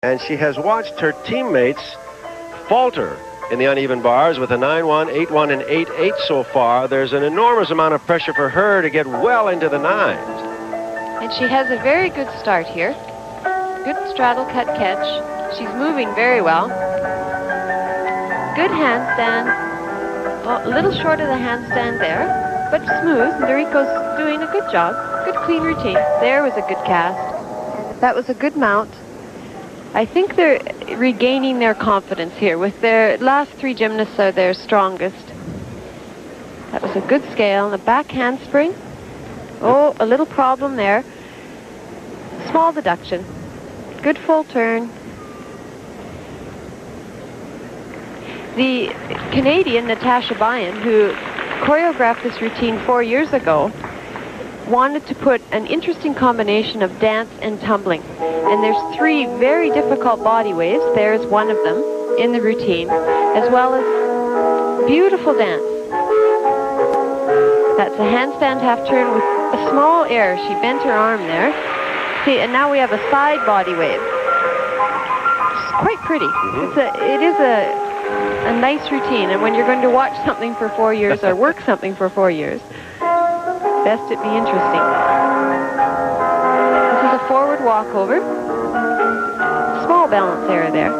And she has watched her teammates falter in the uneven bars with a 9-1, 8-1, and 8-8 so far. There's an enormous amount of pressure for her to get well into the nines. And she has a very good start here. Good straddle cut catch. She's moving very well. Good handstand. Well, a little short of the handstand there, but smooth. Noriko's doing a good job. Good clean routine. There was a good cast. That was a good mount. I think they're regaining their confidence here. With their last three gymnasts are their strongest. That was a good scale. The back handspring. Oh, a little problem there. Small deduction. Good full turn. The Canadian, Natasha Bayan, who choreographed this routine 4 years ago, wanted to put an interesting combination of dance and tumbling. And there's three very difficult body waves. There's one of them in the routine, as well as beautiful dance. That's a handstand half turn with a small air. She bent her arm there. See, and now we have a side body wave. It's quite pretty. It is a nice routine. And when you're going to watch something for 4 years or work something for 4 years, best it be interesting. This is a forward walkover. Small balance error there.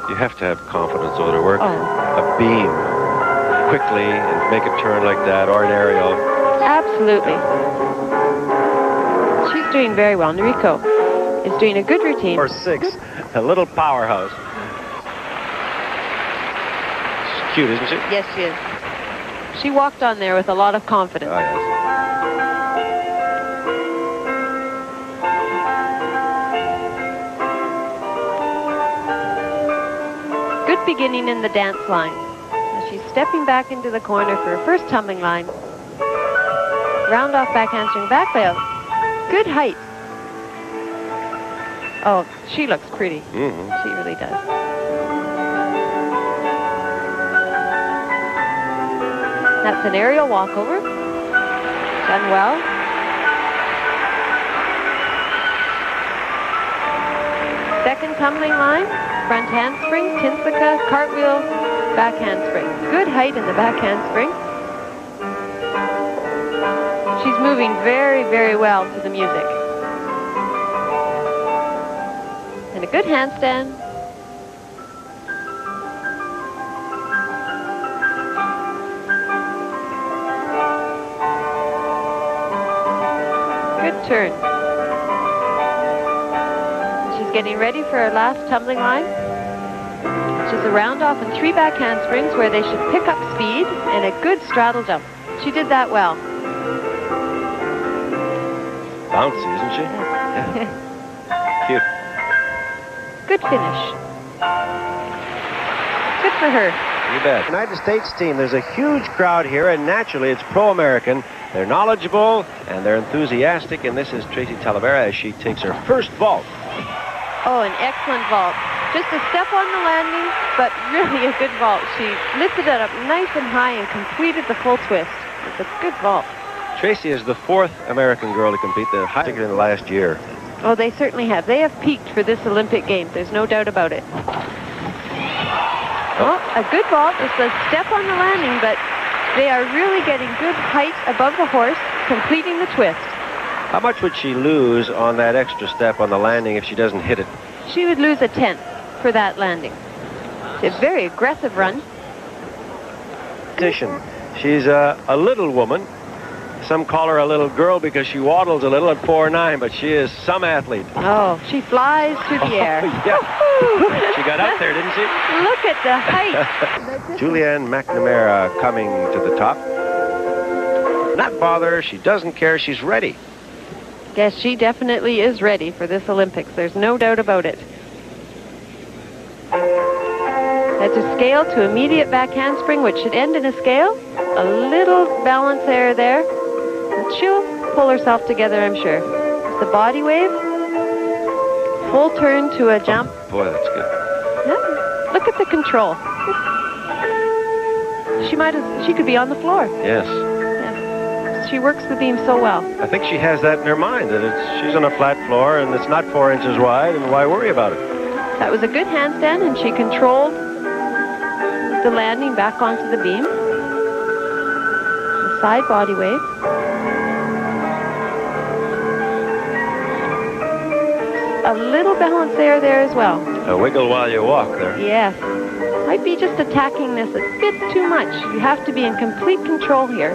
You have to have confidence over to work a beam quickly and make a turn like that, or an aerial. Absolutely. She's doing very well. Noriko is doing a good routine. Or 6, a little powerhouse. Cute, isn't she? Yes, she is. She walked on there with a lot of confidence. Oh, yes. Good beginning in the dance line. And she's stepping back into the corner for her first tumbling line. Round off back handspring, back layout. Good height. Oh, she looks pretty. She really does. That's an aerial walkover. Done well. Second tumbling line. Front handspring, Tinsaka, cartwheel, back handspring. Good height in the back handspring. She's moving very, very well to the music. And a good handstand. Good turn. She's getting ready for her last tumbling line, which is a round off and 3 back handsprings where they should pick up speed and a good straddle jump. She did that well. Bouncy, isn't she? Yeah. Cute. Good finish. Good for her. You bet. United States team, there's a huge crowd here, and naturally it's pro-American. They're knowledgeable and they're enthusiastic, and this is Tracy Talavera as she takes her first vault. Oh, an excellent vault. Just a step on the landing, but really a good vault. She lifted it up nice and high and completed the full twist. It's a good vault. Tracy is the 4th American girl to compete there, particularly in the last year. Oh, they certainly have. They have peaked for this Olympic Games. There's no doubt about it. Oh, a good vault. Just a step on the landing, but they are really getting good height above the horse, completing the twist. How much would she lose on that extra step on the landing if she doesn't hit it? She would lose a 10th for that landing. It's a very aggressive run. She's a little woman. Some call her a little girl because she waddles a little at 4'9", but she is some athlete. Oh, she flies through the air. Yeah. She got up there, didn't she? Look at the height. Julianne McNamara coming to the top. Not bother. She doesn't care. She's ready. Yes, she definitely is ready for this Olympics. There's no doubt about it. That's a scale to immediate back handspring, which should end in a scale. A little balance error there. But she'll pull herself together, I'm sure. It's the body wave. Full turn to a jump. Oh, boy, that's good. Yeah. Look at the control. She could be on the floor. Yes. she works the beam so well. I think she has that in her mind, that she's on a flat floor and it's not 4 inches wide, and why worry about it? That was a good handstand, and she controlled the landing back onto the beam. The side body wave. A little balance there as well. A wiggle while you walk there. Yes. Might be just attacking this a bit too much. You have to be in complete control here.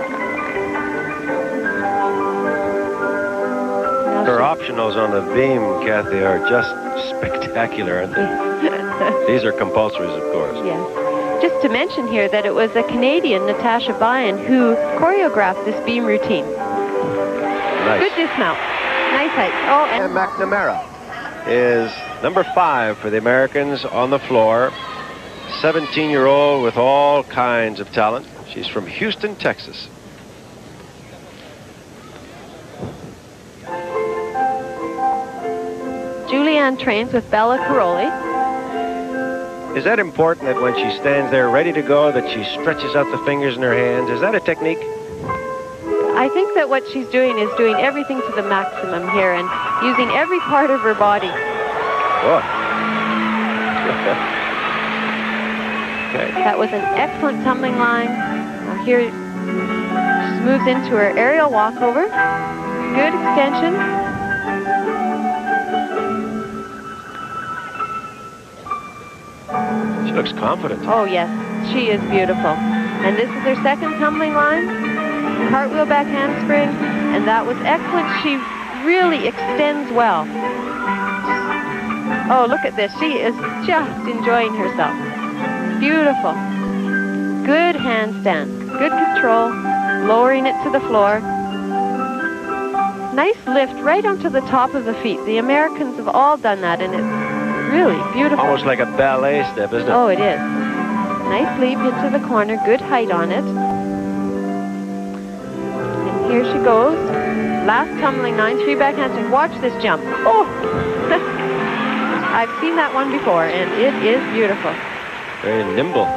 Her optionals on the beam, Kathy, are just spectacular, aren't they? These are compulsories, of course. Yes. Just to mention here that it was a Canadian, Natasha Byan, who choreographed this beam routine. Nice. Good dismount. Nice height. Oh, and McNamara is number 5 for the Americans on the floor. 17-year-old with all kinds of talent. She's from Houston, Texas. Julianne trains with Bella Caroli. Is that important, that when she stands there ready to go, that she stretches out the fingers in her hands? Is that a technique? I think that what she's doing is doing everything to the maximum here and using every part of her body. Boy. Okay. That was an excellent tumbling line. Now here she moves into her aerial walkover. Good extension. She looks confident. Oh, yes. She is beautiful. And this is her second tumbling line. Cartwheel back handspring. And that was excellent. She really extends well. Oh, look at this. She is just enjoying herself. Beautiful. Good handstand. Good control. Lowering it to the floor. Nice lift right onto the top of the feet. The Americans have all done that, and it's really beautiful. Almost like a ballet step, isn't it? Oh, it is. Nice leap into the corner. Good height on it. And here she goes. Last tumbling line, 3 back handspring. Watch this jump. Oh! I've seen that one before, and it is beautiful. Very nimble.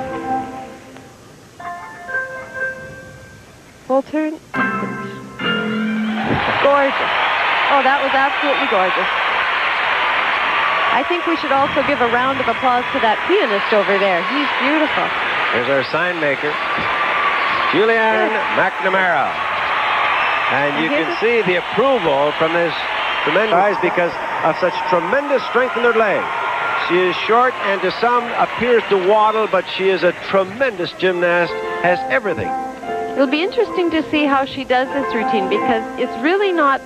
Full turn. Gorgeous. Oh, that was absolutely gorgeous. I think we should also give a round of applause to that pianist over there. He's beautiful. Here's our sign maker, Julianne McNamara. And you can see the approval from this tremendous guys because of such tremendous strength in their leg. She is short and to some appears to waddle, but she is a tremendous gymnast, has everything. It'll be interesting to see how she does this routine because it's really not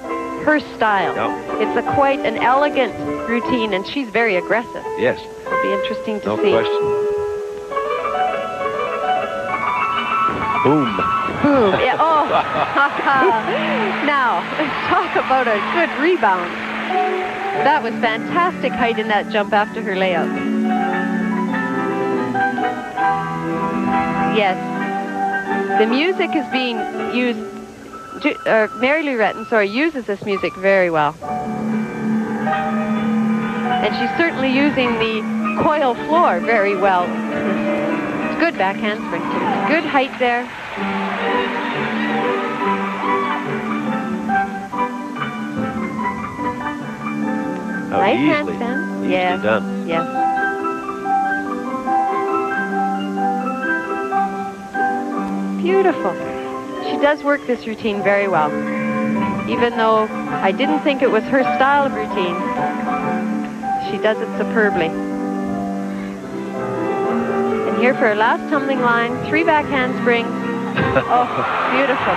her style. No. It's quite an elegant routine, and she's very aggressive. Yes. It'll be interesting to No see. question. Boom. Boom. Yeah. Oh. Now, talk about a good rebound. That was fantastic height in that jump after her layout. Yes. The music is being used, Mary Lou Retton, uses this music very well. And she's certainly using the coil floor very well. It's good back handspring. Good height there. How nice easily handstand. Yes. done. Yes. Beautiful. She does work this routine very well. Even though I didn't think it was her style of routine, she does it superbly. And here for her last tumbling line, 3 back handspring. Oh, beautiful.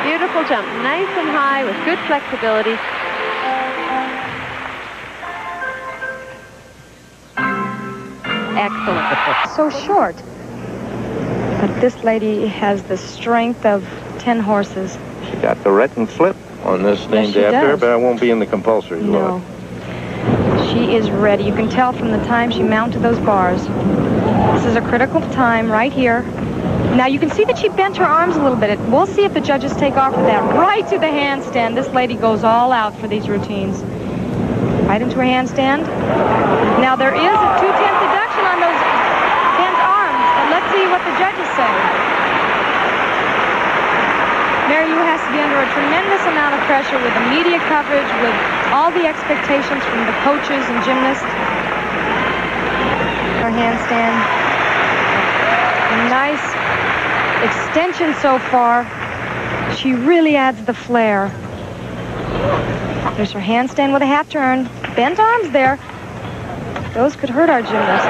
Beautiful jump. Nice and high with good flexibility. Excellent. So short. But this lady has the strength of 10 horses. She got the Retton flip on this named she after her, does. but I won't be in the compulsory. No. She is ready. You can tell from the time she mounted those bars. This is a critical time right here. Now you can see that she bent her arms a little bit. We'll see if the judges take off with that. Right to the handstand. This lady goes all out for these routines. Right into a handstand. Now there is a 2/10 deduction on those bent arms. And let's see what the judges say. Mary Lou has to be under a tremendous amount of pressure with the media coverage, with all the expectations from the coaches and gymnasts. Her handstand. Nice extension so far. She really adds the flair. There's her handstand with a half turn. Bent arms there. Those could hurt our gymnast.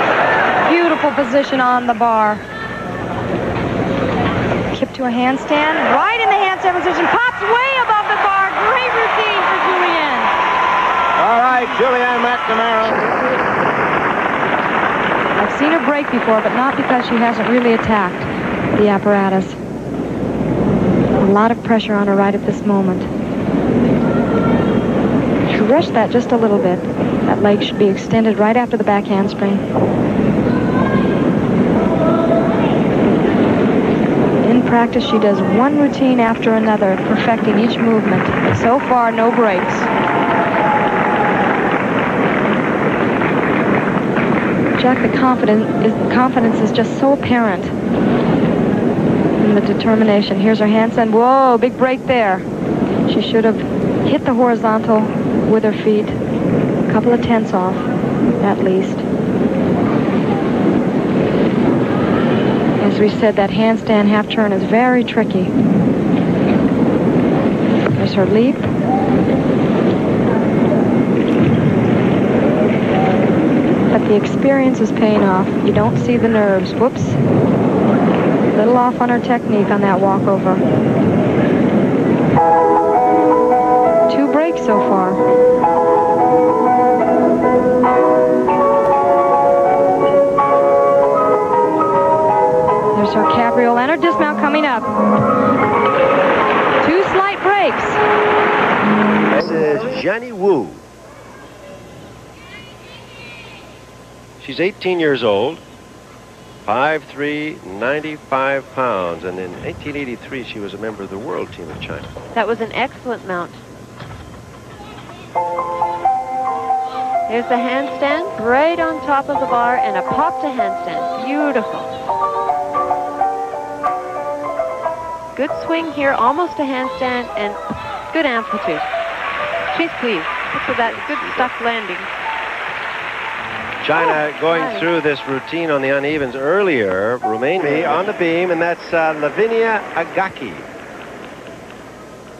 Beautiful position on the bar. Kip to a handstand. Right in the handstand position. Pops way above the bar. Great routine for Julianne. All right, Julianne McNamara. I've seen her break before, but not because she hasn't really attacked the apparatus. A lot of pressure on her right at this moment. She rushed that just a little bit. That leg should be extended right after the back handspring. In practice, she does one routine after another, perfecting each movement. So far, no breaks. Jack, the confidence is just so apparent. And the determination. Here's her handstand. Whoa, big break there. She should have hit the horizontal with her feet. A couple of tenths off, at least. As we said, that handstand half turn is very tricky. There's her leap. But the experience is paying off. You don't see the nerves. Whoops. A little off on her technique on that walkover. 2 breaks so far. There's her cabriole and her dismount coming up. 2 slight breaks. This is Jenny Wu. She's 18 years old, 5'3", 95 pounds, and in 1883 she was a member of the world team of China. That was an excellent mount. There's the handstand right on top of the bar and a pop to handstand. Beautiful. Good swing here, almost a handstand, and good amplitude. She's pleased. Look at that good stuff landing. China going through this routine on the unevens earlier. Romania on the beam, and that's Lavinia Agaki,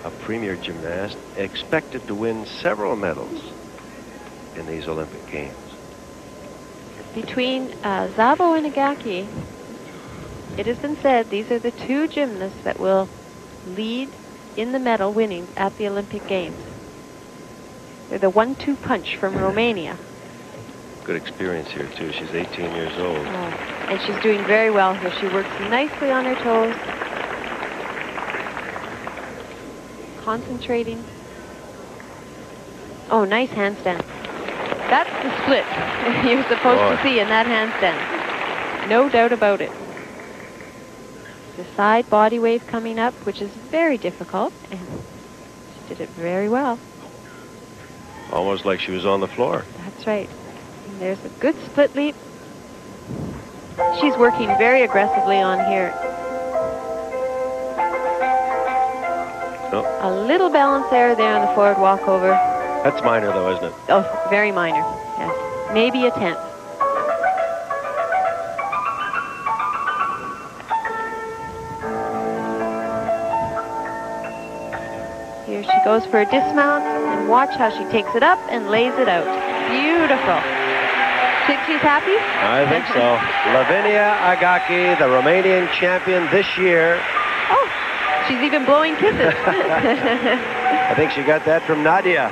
a premier gymnast expected to win several medals in these Olympic Games. Between Szabo and Agaki, it has been said these are the 2 gymnasts that will lead in the medal winnings at the Olympic Games. They're the 1-2 punch from Romania. Good experience here, too. She's 18 years old. Oh, and she's doing very well here. She works nicely on her toes. Concentrating. Oh, nice handstand. That's the split you're supposed to see in that handstand. No doubt about it. The side body wave coming up, which is very difficult, and she did it very well. Almost like she was on the floor. That's right. And there's a good split leap. She's working very aggressively on here. Oh. A little balance error there on the forward walkover. That's minor, though, isn't it? Oh, very minor. Yes. Maybe a tenth. Here she goes for a dismount, and watch how she takes it up and lays it out. Beautiful. Think she's happy? I think so. Lavinia Agaki, the Romanian champion this year. Oh, she's even blowing kisses. I think she got that from Nadia.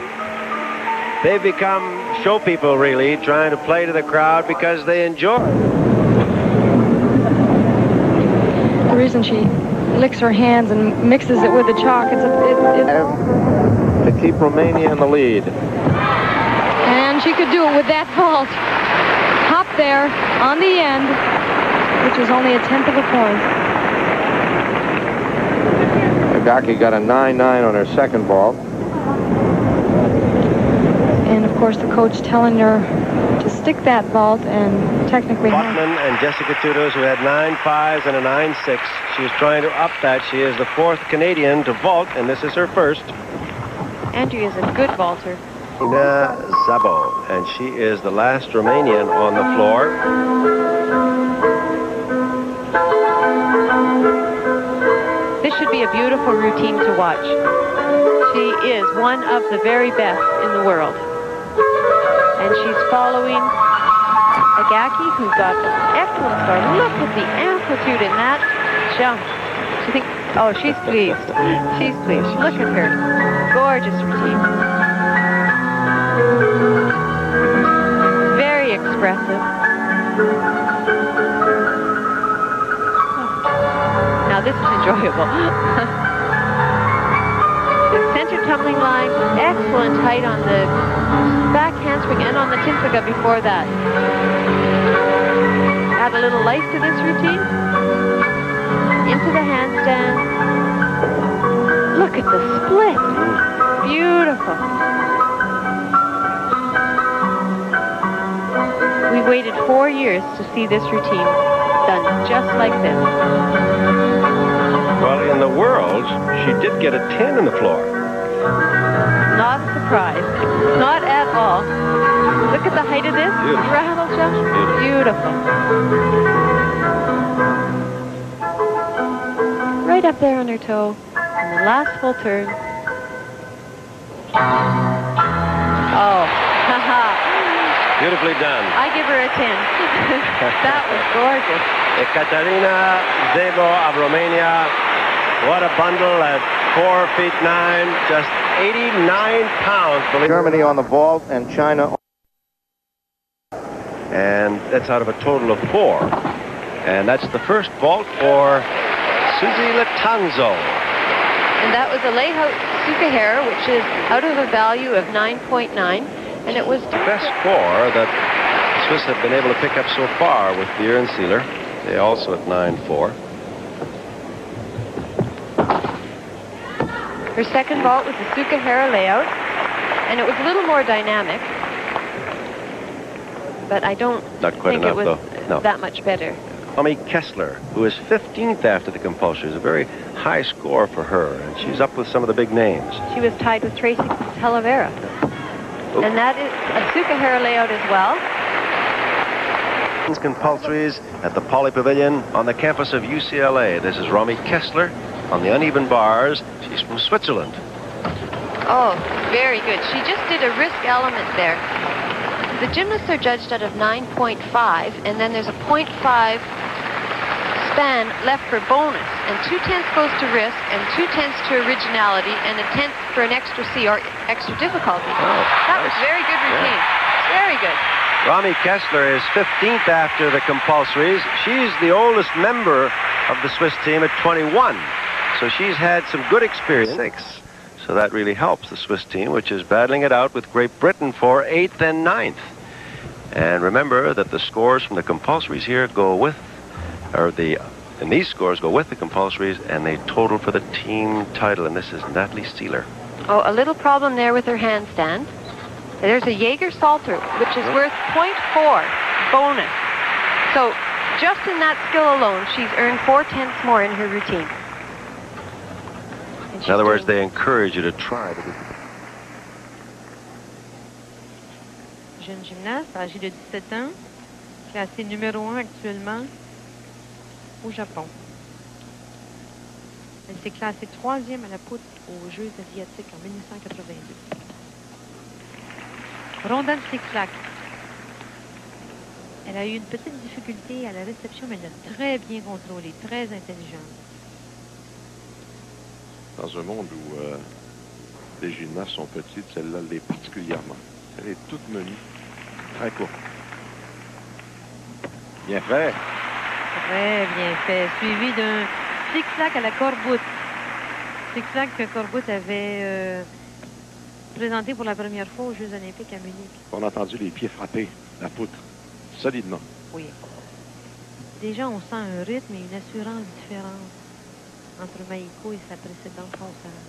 They've become show people, really, trying to play to the crowd because they enjoy it. The reason she licks her hands and mixes it with the chalk, To keep Romania in the lead. and she could do it with that vault. Hop there on the end, which was only a tenth of a point. Agaki got a 9-9 on her second vault. And of course, the coach telling her to stick that vault and technically... Botman and Jessica Tudos, who had 9.5s and a 9.6. She is trying to up that. She is the 4th Canadian to vault, and this is her first. Andrea is a good vaulter. Ina Zabo, and she is the last Romanian on the floor. This should be a beautiful routine to watch. She is one of the very best in the world. And she's following Agaki, who's got an excellent start. Look at the amplitude in that jump. She thinks, oh, she's pleased. She's pleased. Look at her. Gorgeous routine. Very expressive. Now this is enjoyable. The center tumbling line, excellent height on the back handspring and on the Tinsaga before that. Add a little life to this routine. Into the handstand. Look at the split. Beautiful. We waited 4 years to see this routine done just like this. Well, in the world, she did get a 10 in the floor. Not a surprise. Not at all. Look at the height of this. Beautiful. Rattle jump. Beautiful. Right up there on her toe. And the last full turn. Oh, haha. Beautifully done. I give her a 10. That was gorgeous. Ekaterina Zabo of Romania. What a bundle at 4 feet 9, just 89 pounds. Germany on the vault and China. And that's out of a total of 4. And that's the first vault for Suzy Latanzo. And that was a Leihout Sukahara, which is out of a value of 9.9. And it was The best score that the Swiss have been able to pick up so far with Beer and Sealer. They also at 9.4. her second vault was the Sukahara layout. And it was a little more dynamic. But I don't think it was that much better. Romy Kessler, who is 15th after the compulsory, is a very high score for her, and she's up with some of the big names. She was tied with Tracy Talavera. And that is a Sukahara layout as well. Compulsories at the Poly Pavilion on the campus of UCLA. This is Romy Kessler on the uneven bars. She's from Switzerland. Oh, very good. She just did a risk element there. The gymnasts are judged out of 9.5, and then there's a 0.5 span left for bonus, and 2/10 goes to risk, and 2/10 to originality, and a 1/10 for an extra C or extra difficulty. Oh, that was very good routine. Yeah. Very good. Romy Kessler is 15th after the compulsories. She's the oldest member of the Swiss team at 21, so she's had some good experience. So that really helps the Swiss team, which is battling it out with Great Britain for 8th and 9th. And remember that the scores from the compulsories here go with, and these scores go with the compulsories, and they total for the team title. And this is Natalie Steeler. Oh, a little problem there with her handstand. There's a Jaeger Salter, which is worth 0.4 bonus. So just in that skill alone, she's earned 4/10 more in her routine. In other words, they encourage you to try. Jeune gymnaste, âgée de 17 ans, classée numéro 1 actuellement au Japon. Elle s'est classée 3e à la poutre aux Jeux asiatiques en 1982. Rondane Six-Lac. Elle a eu une petite difficulté à la réception, mais elle l'a très bien contrôlée, très intelligente. Dans un monde où les gymnastes sont petites, celle-là l'est particulièrement. Elle est toute menue, très courte. Bien fait. Très bien fait. Suivi d'un Six-Lac à la Corboute. Six-Lac que Corboute avait présenté pour la première fois aux Jeux olympiques à Munich. On a entendu les pieds frapper la poutre, solidement. Oui. Déjà, on sent un rythme et une assurance différente entre Maïko et sa précédente fonceur.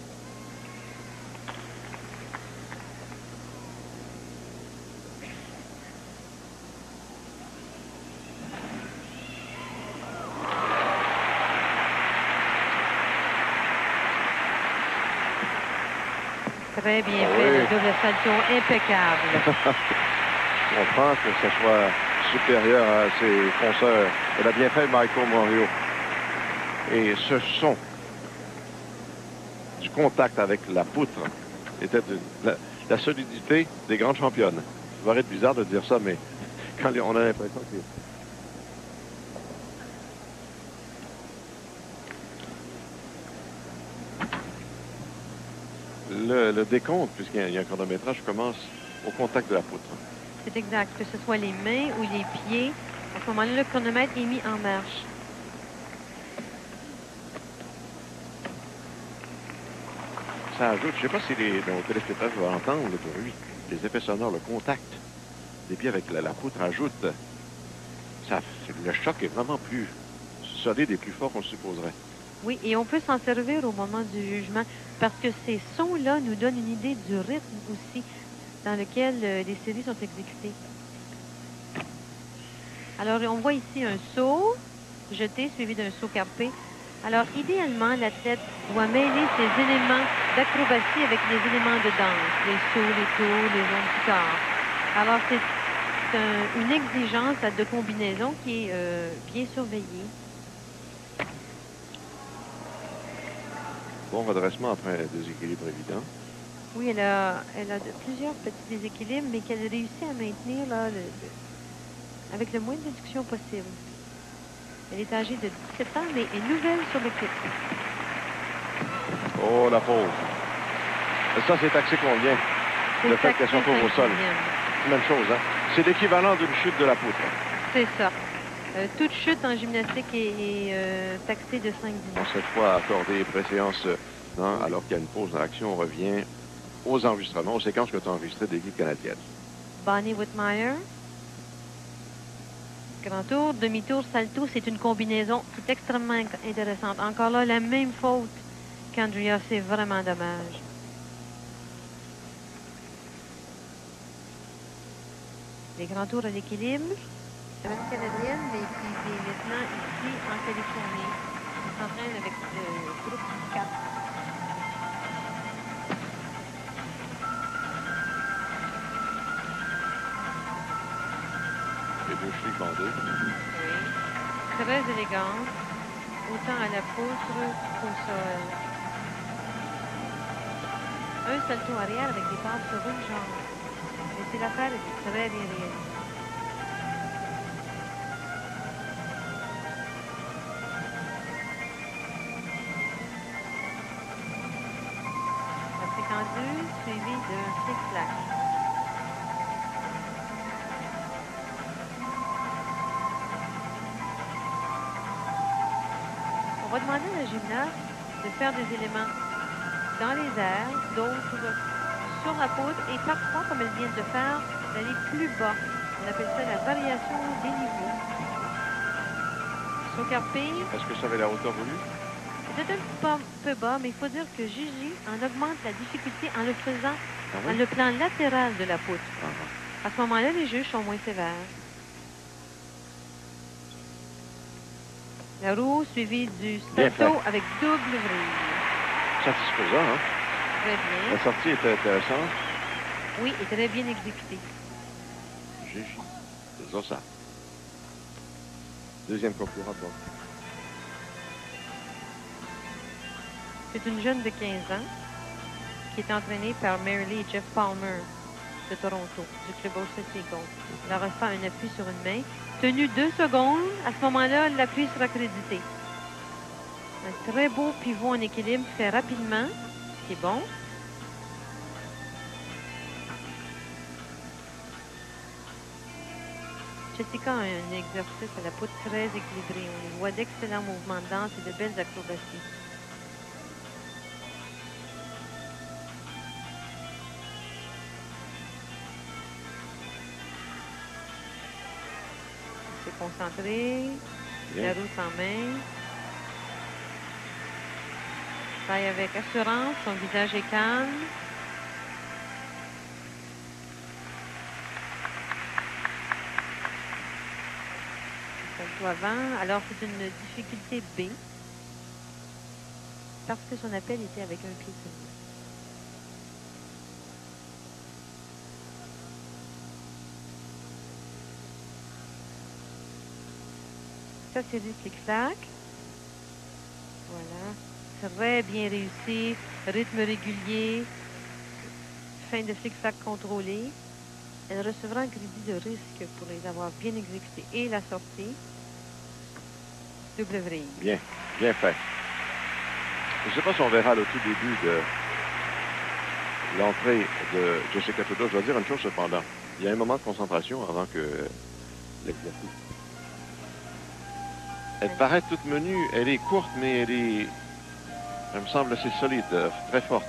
Très bien fait, le double salto impeccable. On comprend que ce soit supérieur à ses fonceurs. Elle a bien fait, Michael Morio. Et ce son du contact avec la poutre était la solidité des grandes championnes. Ça va être bizarre de dire ça, mais quand on a l'impression que... Le décompte, puisqu'il y a un chronométrage, commence au contact de la poutre. C'est exact. Que ce soit les mains ou les pieds, à ce moment-là, le chronomètre est mis en marche. Ça ajoute, je ne sais pas si nos téléspectateurs vont entendre le bruit, les effets sonores, le contact des pieds avec la poutre ajoute. Le choc est vraiment plus solide et plus fort qu'on le supposerait. Oui, et on peut s'en servir au moment du jugement parce que ces sons-là nous donnent une idée du rythme aussi dans lequel les séries sont exécutées. Alors, on voit ici un saut jeté suivi d'un saut carpé. Alors, idéalement, l'athlète doit mêler ses éléments d'acrobatie avec les éléments de danse, les sauts, les tours, les zones du corps. Alors, c'est une exigence de combinaison qui est bien surveillée. Bon redressement après un déséquilibre évident. Oui, elle a plusieurs petits déséquilibres, mais qu'elle réussit à maintenir là, avec le moins de déduction possible. Elle est âgée de 17 ans, mais est nouvelle sur l'équipe. Oh, la pauvre. Ça, c'est taxé combien? Le fait qu'elle soit pauvre au sol. Même chose, hein? C'est l'équivalent d'une chute de la poutre. C'est ça. Toute chute en gymnastique est taxée de 5 minutes. Cette fois, accorder préséance, alors qu'il y a une pause dans l'action, on revient aux enregistrements, aux séquences que tu as enregistrées d'équipe canadienne. Bonnie Whitmire. Grand tour, demi-tour, salto, c'est une combinaison qui est extrêmement intéressante. Encore là, la même faute qu'Andrea, c'est vraiment dommage. Les grands tours à l'équilibre. La même canadienne, mais qui est maintenant ici en Californie. On s'entraîne avec le groupe 4. Les deux chevilles bandées. Oui. Très élégante. Autant à la poutre qu'au sol. Un salto arrière avec des passes sur une jambe. Mais c'est l'affaire est très bien réalisée. La séquence 2 suivie d'un flic-flac. On va demander à la gymnaste de faire des éléments dans les airs, d'autres sur la poutre et parfois, comme elle vient de faire, d'aller plus bas. On appelle ça la variation des niveaux. Saut carpé. Est-ce que ça avait la hauteur voulue? C'est un peu bas, mais il faut dire que Gigi en augmente la difficulté en le faisant dans le plan latéral de la poutre. À ce moment-là, les juges sont moins sévères. La roue suivie du salto avec double vrille. Satisfaisant, hein? Très bien. La sortie était intéressante. Oui, et très bien exécutée. Gigi Zossa. Deuxième concurrent. C'est une jeune de 15 ans qui est entraînée par Mary Lee et Jeff Palmer de Toronto, du club Osset Golf. Elle a reçu un appui sur une main. Tenu 2 secondes, à ce moment-là, l'appui sera crédité. Un très beau pivot en équilibre fait rapidement. C'est bon. Jessica a un exercice à la poutre très équilibré. On y voit d'excellents mouvements de danse et de belles acrobaties. C'est concentré. La roue en main. Taille avec assurance. Son visage est calme. Avant. Alors, c'est une difficulté B. Parce que son appel était avec un pied seulement. sa série de flic-flac. Voilà. Très bien réussi. Rythme régulier. Fin de flic-flac contrôlée. Elle recevra un crédit de risque pour les avoir bien exécutés. Et la sortie. Double vrille. Bien, bien fait. Je ne sais pas si on verra au tout début de l'entrée de Jessica Trudeau. Je dois dire une chose cependant. Il y a un moment de concentration avant que l'exercice. Elle paraît toute menue. Elle est courte, mais elle me semble assez solide, très forte.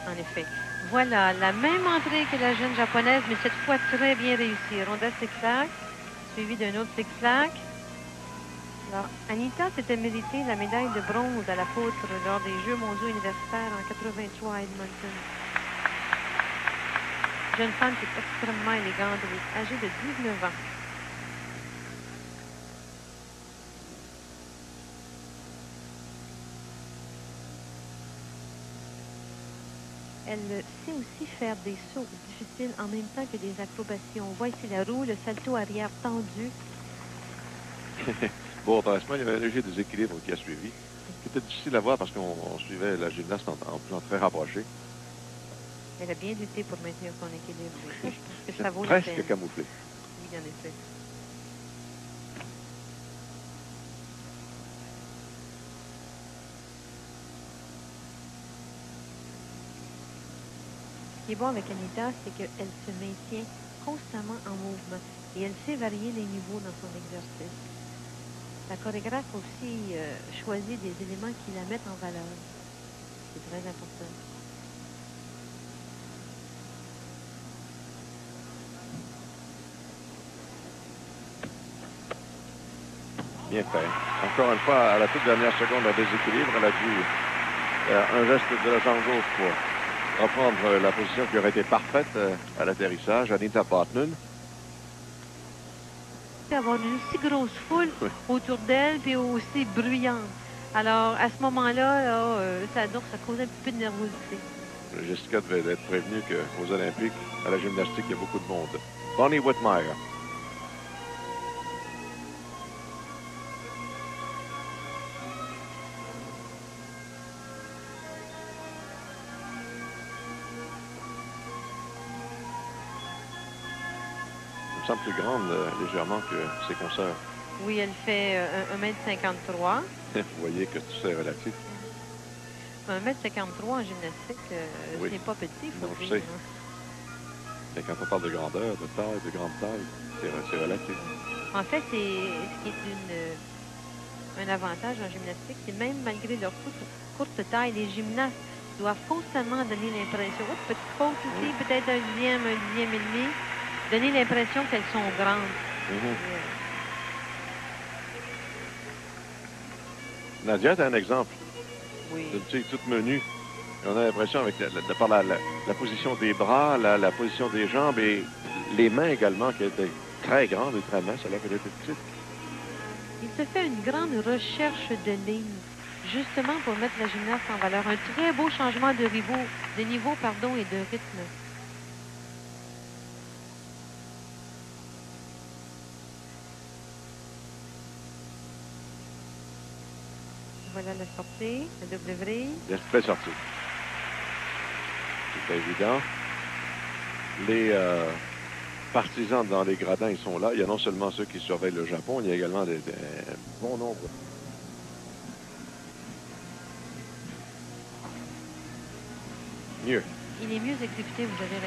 En effet. Voilà, la même entrée que la jeune japonaise, mais cette fois très bien réussie. Ronda flic-flac, suivi d'un autre flic-flac. Alors, Anita s'était mérité la médaille de bronze à la poutre lors des Jeux mondiaux universitaires en 83 à Edmonton. Jeune femme qui est extrêmement élégante, elle est âgée de 19 ans. Elle sait aussi faire des sauts difficiles en même temps que des acrobaties. On voit ici la roue, le salto arrière tendu. Bon, dans la semaine, il y avait un léger déséquilibre qui a suivi. C'était difficile à voir parce qu'on suivait la gymnaste en plan très rapproché. Elle a bien lutté pour maintenir son équilibre. Je pense que ça vaut la peine. Presque camouflé. Oui, en effet. Ce qui est bon avec Anita, c'est qu'elle se maintient constamment en mouvement et elle sait varier les niveaux dans son exercice. La chorégraphe aussi choisit des éléments qui la mettent en valeur. C'est très important. Bien fait. Encore une fois, à la toute dernière seconde, un déséquilibre. Elle a dû un geste de la jambe gauche pour reprendre la position qui aurait été parfaite à l'atterrissage. Anita Botnan. Avoir une si grosse foule autour d'elle, puis aussi bruyante. Alors, à ce moment-là, ça causait un petit peu de nervosité. Jessica devait être prévenue qu'aux Olympiques, à la gymnastique, il y a beaucoup de monde. Bonnie Whitmire. Elle me semble plus grande légèrement que ses consoeurs. Oui, elle fait 1m53. Vous voyez que tout ça est relatif. 1m53 en gymnastique, oui. C'est pas petit, il faut non, je dire. sais. Mais quand on parle de grandeur, de taille, de grande taille, c'est relatif. En fait, ce qui est un avantage en gymnastique, c'est même malgré leur courte taille, les gymnastes doivent constamment donner l'impression, petite faute ici, peut-être un dixième et demi, donner l'impression qu'elles sont grandes. Nadia, tu as un exemple. Oui. D'une fille toute menue. On a l'impression, avec par la position des bras, la position des jambes et les mains également, qui étaient très grandes et très minces alors qu'elle était petite. Il se fait une grande recherche de lignes, justement pour mettre la gymnaste en valeur. Un très beau changement de niveau et de rythme. Voilà la sortie, la double vrille. Belle sortie. C'est évident. Les partisans dans les gradins, ils sont là. Il y a non seulement ceux qui surveillent le Japon, il y a également un bon nombre. Mieux. Il est mieux exécuté, vous avez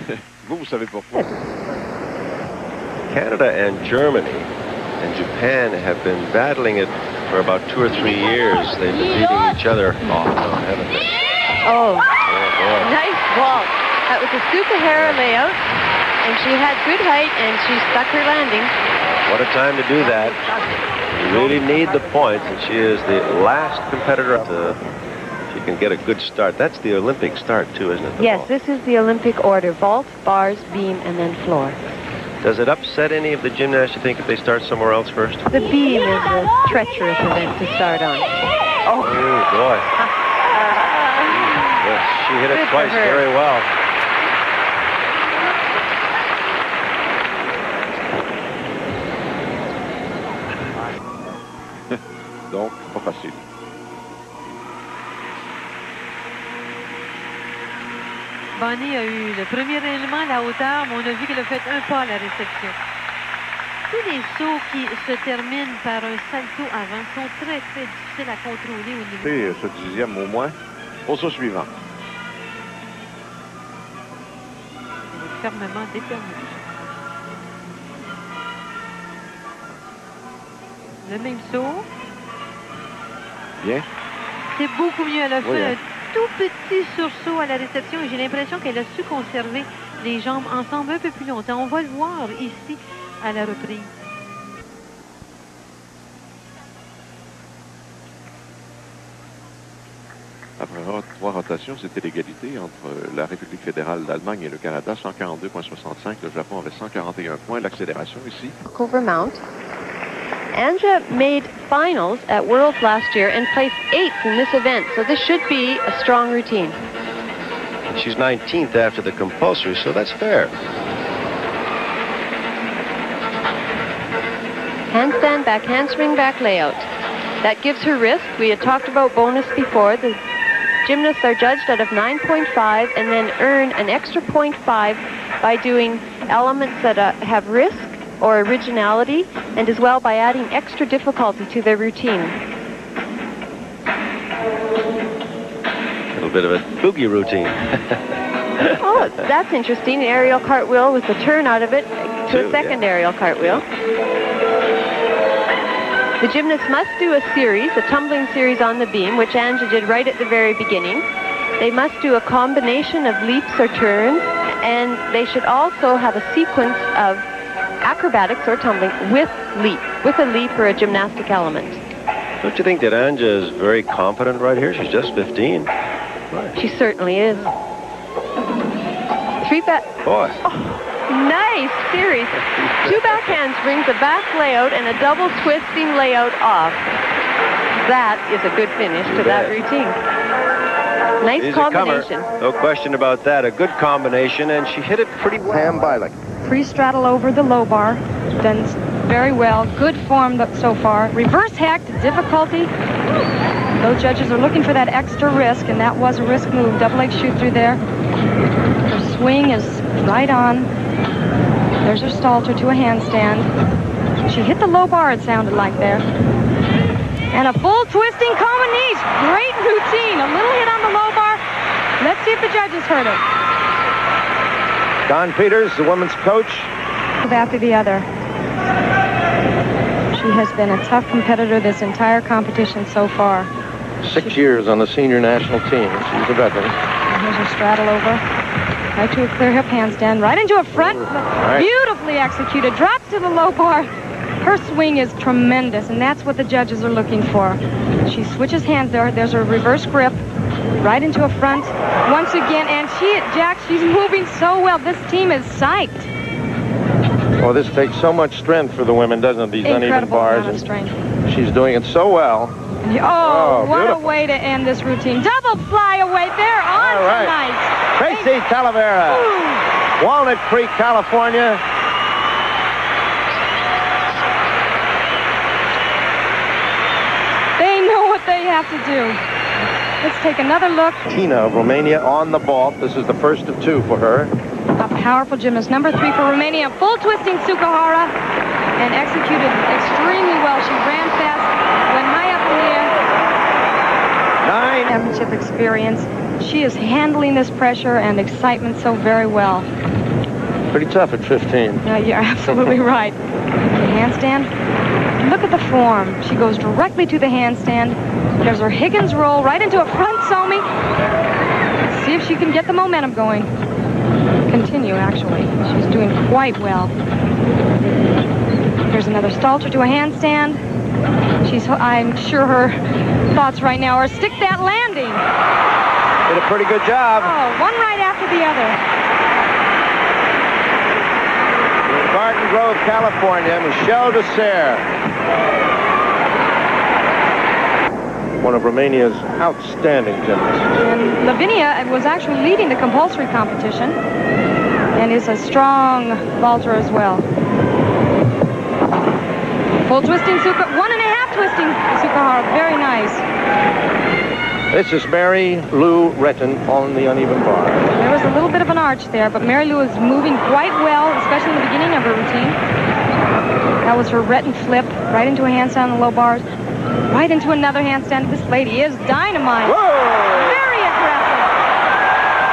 raison. Vous savez pourquoi. Canada and Germany and Japan have been battling it for about 2 or 3 years. They've been beating each other off, haven't they? Oh, boy. nice vault. That was a Sukahara layout, and she had good height, and she stuck her landing. What a time to do that. You really need the points, and she is the last competitor. She can get a good start. That's the Olympic start, too, isn't it? Yes, this is the Olympic order. Vault, bars, beam, and then floor. Does it upset any of the gymnasts, you think, if they start somewhere else first? The beam is a treacherous event to start on. Oh, boy. Yes, she hit it twice very well. Bonnie a eu le premier élément à la hauteur, mais on a vu qu'elle a fait un pas à la réception. Tous les sauts qui se terminent par un salto avant sont très, très difficiles à contrôler au niveau. Et ce 10e au moins au saut suivant. Elle est fermement déterminée. Le même saut. Bien. C'est beaucoup mieux. Elle a fait hein. un tout petit sursaut à la réception et j'ai l'impression qu'elle a su conserver les jambes ensemble un peu plus longtemps. On va le voir ici à la reprise. Après 3 rotations, c'était l'égalité entre la République fédérale d'Allemagne et le Canada, 142,65. Le Japon avait 141 points. L'accélération ici. Over mount. Anja made finals at Worlds last year and placed 8th in this event, so this should be a strong routine. She's 19th after the compulsory, so that's fair. Handstand, back handspring, back layout. That gives her risk. We had talked about bonus before. The gymnasts are judged out of 9.5 and then earn an extra 0.5 by doing elements that have risk or originality, and as well by adding extra difficulty to their routine. A little bit of a boogie routine. Oh, that's interesting. An aerial cartwheel with the turn out of it to a second aerial cartwheel. The gymnasts must do a series, a tumbling series on the beam, which Anja did right at the very beginning. They must do a combination of leaps or turns, and they should also have a sequence of acrobatics or tumbling with a leap or a gymnastic element. Don't you think that Anja is very competent right here? She's just 15. She certainly is. 3 back. Boy. Oh, nice series. 2 back handsprings, a back layout, and a double twisting layout off. That is a good finish to that routine. Nice She's combination. A comer. No question about that. A good combination, and she hit it pretty well. Pam Bialik. Pre-straddle over the low bar. Done very well. Good form so far. Reverse hack to difficulty. Those judges are looking for that extra risk, and that was a risk move. Double leg shoot through there. Her swing is right on. There's her stalter to a handstand. She hit the low bar, it sounded like there. And a full twisting combination. Great routine. A little hit on the low bar. Let's see if the judges heard it. Don Peters, the women's coach. After the other. She has been a tough competitor this entire competition so far. 6 years on the senior national team. She's a veteran. And here's her straddle over. Right to a clear hip handstand. Right into a front. Right. Beautifully executed. Drops to the low bar. Her swing is tremendous, and that's what the judges are looking for. She switches hands there. There's her reverse grip. Right into a front. Once again, and she's moving so well. This team is psyched. Well, this takes so much strength for the women, doesn't it? These uneven bars. Amount of strength. She's doing it so well. Oh, what beautiful. a way to end this routine. Double fly away. They're on All right. tonight. Tracy Talavera, Walnut Creek, California. They know what they have to do. Let's take another look. Tina of Romania on the vault. This is the first of 2 for her. A powerful gymnast. Number 3 for Romania. Full twisting Sukahara. And executed extremely well. She ran fast. Went high up in the air. 9. Championship experience. She is handling this pressure and excitement so very well. Pretty tough at 15. You're absolutely right. The handstand. Look at the form. She goes directly to the handstand. There's her Higgins roll right into a front somi. Let's see if she can get the momentum going. Continue, actually. She's doing quite well. Here's another stalter to a handstand. I'm sure her thoughts right now are stick that landing. Did a pretty good job. Oh, one right after the other. In Garden Grove, California, Michelle Desser. One of Romania's outstanding gymnasts. And Lavinia was actually leading the compulsory competition and is a strong vaulter as well. Full twisting Suka, 1.5 twisting Sukahara, very nice. This is Mary Lou Retton on the uneven bar. There was a little bit of an arch there, but Mary Lou is moving quite well, especially in the beginning of her routine. That was her Retton flip, right into a handstand on the low bars, right into another handstand. This lady is dynamite. Whoa! Very aggressive.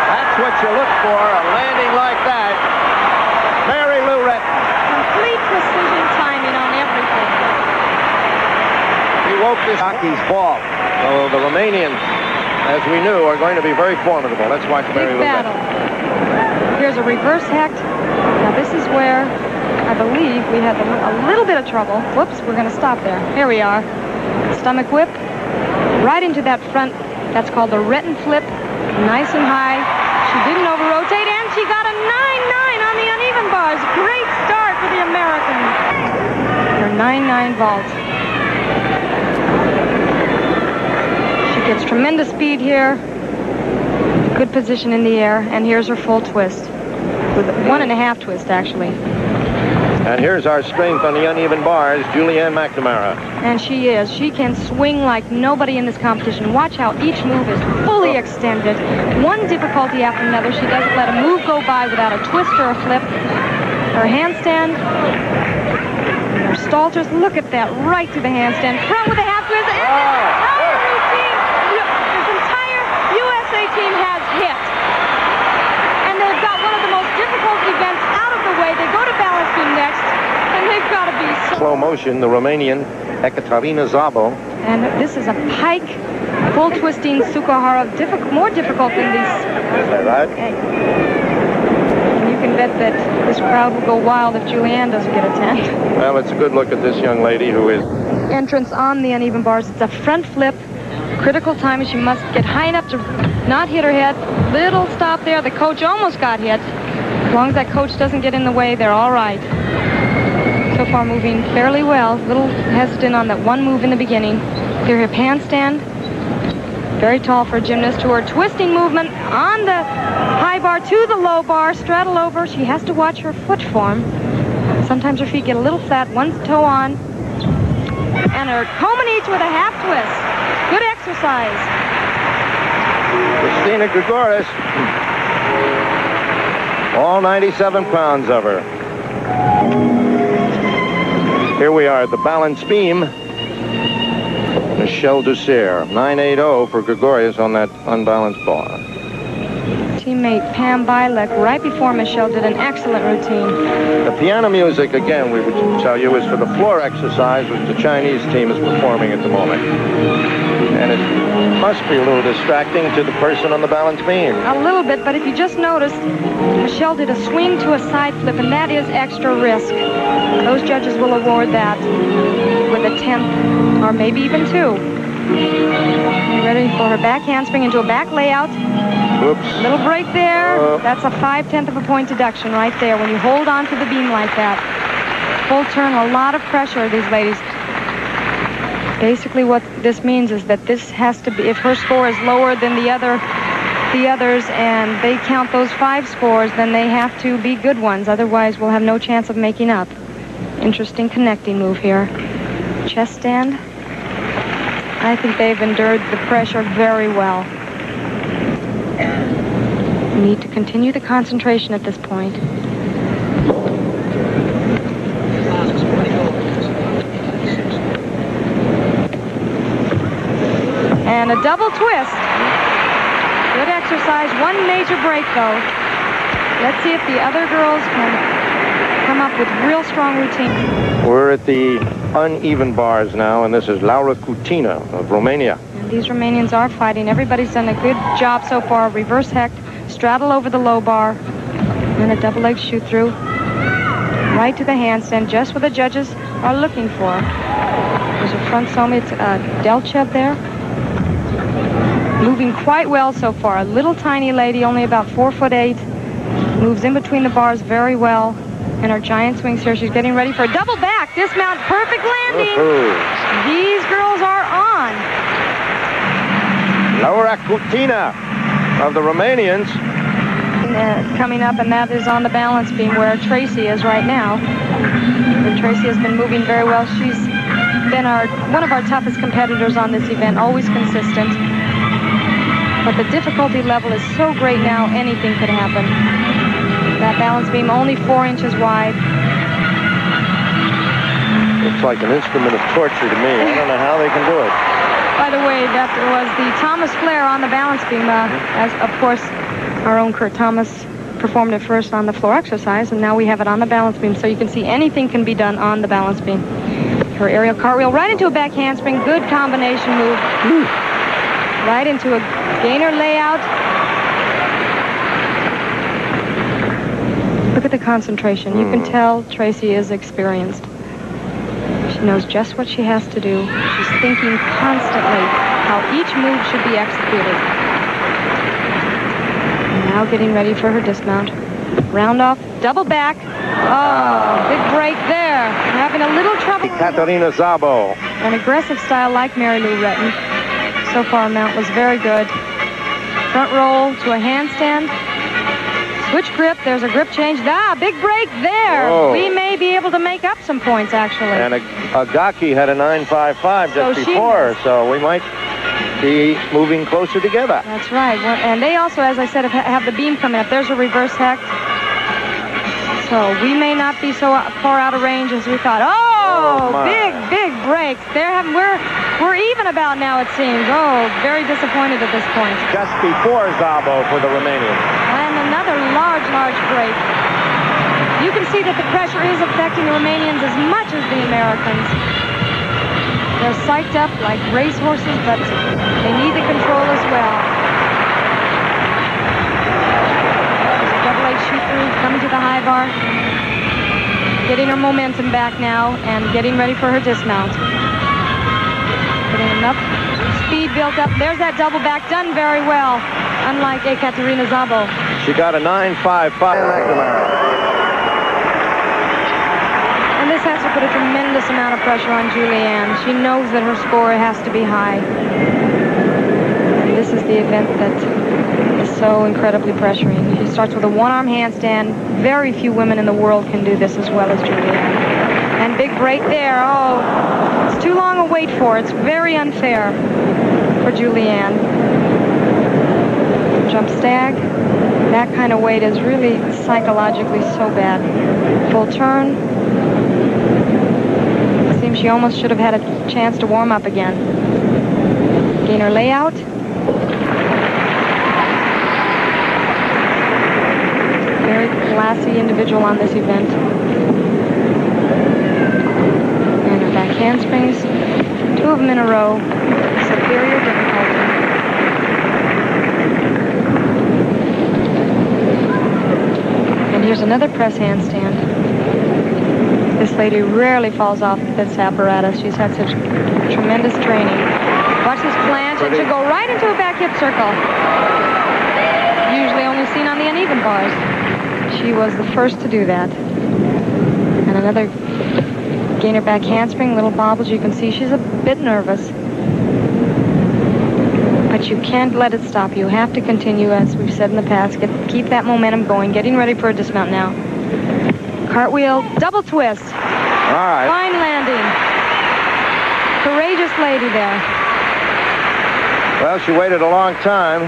That's what you look for, a landing like that. Mary Lou Retton. Complete precision timing on everything. He woke this hockey's ball. So the Romanians, as we knew, are going to be very formidable. Let's watch Mary Lou Retton. Here's a reverse hecht. Now this is where I believe we had a little bit of trouble. Whoops, we're going to stop there. Here we are. Stomach whip. Right into that front. That's called the Retton flip. Nice and high. She didn't over-rotate, and she got a 9-9 on the uneven bars. Great start for the Americans. Her 9-9 vault. She gets tremendous speed here. Good position in the air, and here's her full twist. With 1.5 twist, actually. And here's our strength on the uneven bars, Julianne McNamara. And she is. She can swing like nobody in this competition. Watch how each move is fully extended. One difficulty after another. She doesn't let a move go by without a twist or a flip. Her handstand. Her stalters. Look at that. Right to the handstand. Front with a half twist. And this entire routine, this entire USA team has hit. And they've got one of the most difficult events out of the way. They go to balance beam next, and they've got to be Slow motion, the Romanian Ekaterina Szabo. And this is a pike, full twisting Sukahara, more difficult than these. Is that right? And you can bet that this crowd will go wild if Julianne doesn't get a 10. Well, it's a good look at this young lady who is... Entrance on the uneven bars. It's a front flip. Critical time. She must get high enough to not hit her head. Little stop there. The coach almost got hit. As long as that coach doesn't get in the way, they're all right. So far moving fairly well. Little hesitant on that one move in the beginning. Their hip handstand. Very tall for a gymnast. To her twisting movement on the high bar to the low bar. Straddle over. She has to watch her foot form. Sometimes her feet get a little flat. One toe on. And her Komen each with a half twist. Good exercise. Christina Grigoris. All 97 pounds of her. Here we are at the balance beam. Michelle Dussert, 980 for Gregorius on that unbalanced bar. Teammate Pam Bilek, right before Michelle, did an excellent routine. The piano music, again, we would tell you, is for the floor exercise, which the Chinese team is performing at the moment. And it must be a little distracting to the person on the balance beam. A little bit, but if you just noticed, Michelle did a swing to a side flip, and that is extra risk. Those judges will award that with a 10th, or maybe even 2. Ready for her back handspring into a back layout. Whoops. Little break there. That's a 5/10 of a point deduction right there when you hold on to the beam like that. Full turn, a lot of pressure, these ladies. Basically what this means is that this has to be, if her score is lower than the others and they count those 5 scores, then they have to be good ones. Otherwise, we'll have no chance of making up. Interesting connecting move here. Chest stand. I think they've endured the pressure very well. We need to continue the concentration at this point. And a double twist. Good exercise. One major break, though. Let's see if the other girls can come up with real strong routine. We're at the uneven bars now, and this is Laura Cutina of Romania. And these Romanians are fighting. Everybody's done a good job so far. Reverse hecht, straddle over the low bar, and a double leg shoot through. Right to the handstand, just what the judges are looking for. There's a front somi. It's Delchev there. Moving quite well so far. A little tiny lady, only about 4'8". Moves in between the bars very well. And her giant swings here. She's getting ready for a double back. Dismount, perfect landing. These girls are on. Laura Cutina of the Romanians. Coming up, and that is on the balance beam where Tracy is right now. And Tracy has been moving very well. She's been one of our toughest competitors on this event, always consistent. But the difficulty level is so great now, anything could happen. That balance beam only 4 inches wide. Looks like an instrument of torture to me. I don't know how they can do it. By the way, that was the Thomas flare on the balance beam. As, of course, our own Kurt Thomas performed it first on the floor exercise, and now we have it on the balance beam. So you can see anything can be done on the balance beam. Her aerial cartwheel right into a back handspring. Good combination move. Right into a gainer layout. Look at the concentration. You can tell Tracy is experienced. She knows just what she has to do. She's thinking constantly how each move should be executed. And now getting ready for her dismount. Round off, double back. Oh, big break there. Having a little trouble. Katerina Szabo. An aggressive style like Mary Lou Retton. So far, mount was very good. Front roll to a handstand. Switch grip. There's a grip change. Big break there. Whoa. We may be able to make up some points, actually. And Agaki had a 9.55 just before, so we might be moving closer together. That's right. And they also, as I said, have the beam coming up. There's a reverse hex. So we may not be so far out of range as we thought. Oh, big breaks. We're even about now, it seems. Oh, very disappointed at this point. Just before Szabo for the Romanian. And another large break. You can see that the pressure is affecting the Romanians as much as the Americans. They're psyched up like racehorses, but they need the control as well. There's a double H shoot through, coming to the high bar. Getting her momentum back now and getting ready for her dismount. Getting enough speed built up. There's that double back, done very well, unlike Ekaterina Szabo. She got a 9.55 McNamara. And this has to put a tremendous amount of pressure on Julianne. She knows that her score has to be high. And this is the event that is so incredibly pressuring. She starts with a one-arm handstand. Very few women in the world can do this as well as Julianne. And big break there. Oh, it's too long a wait for. It's very unfair for Julianne. Jump stag. That kind of weight is really psychologically so bad. Full turn. Seems she almost should have had a chance to warm up again. Gainer layout. Very classy individual on this event. And her back handsprings. 2 of them in a row. Superior difficulty. And here's another press handstand. This lady rarely falls off this apparatus. She's had such tremendous training. Watch this flange, and she'll go right into a back hip circle. Usually only seen on the uneven bars. She was the first to do that. And another gainer back handspring, little bobbles. You can see she's a bit nervous. But you can't let it stop. You have to continue, as we've said in the past. Keep that momentum going. Getting ready for a dismount now. Cartwheel, double twist. All right. Fine landing. Courageous lady there. Well, she waited a long time.